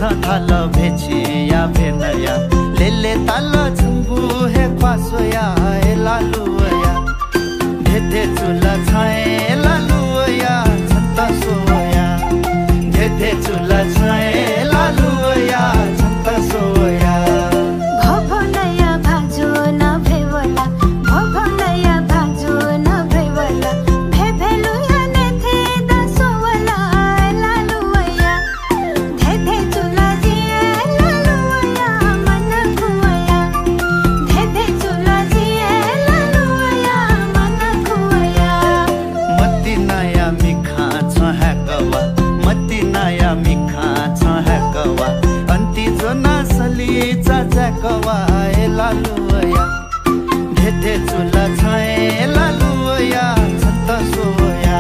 थाल भेची या भेनया लेले ताल झुंगू हे पासोया ए लालुया धेधे चुला छाए लालुया छत्ता सोया धेधे चुला छाए लालुया छत्ता सोया भभनया भाजो न भेवला भभनया भाजो न भेवला भेभेलुया नेथे दसोवला लालुया धेधे चुला जिए लालुया मन खुया धेधे चुला जिए लालुया मन खुया मती नया मिखा छ हैकवा मती नया मिखा छ हैकवा अंती जो नासली चाचाकवा ए लालुया धेधे चुला छाए लालुया छत्ता सोया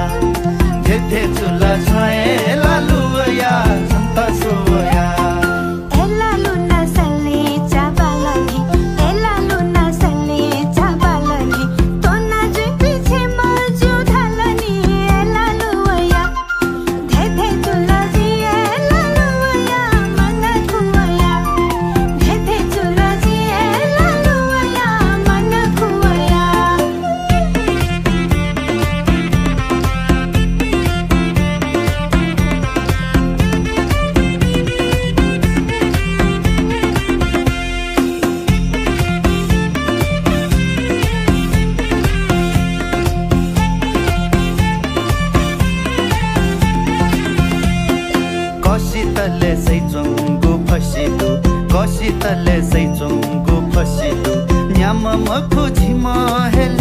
धेधे चुला छाए लालुया छत्ता सोया एला लुना सली चाबालनी एला लुना सली चाबालनी तोना जुई पीछे मजू ढालनी एला लुया धेधे चुला जिए लालुया मन खुया धेधे चुला जिए लालुया मन खुया कसितले सैचुङ्गु फसिदु कसितले सैचुङ्गु फसिदु न्याम मखु झिम हेल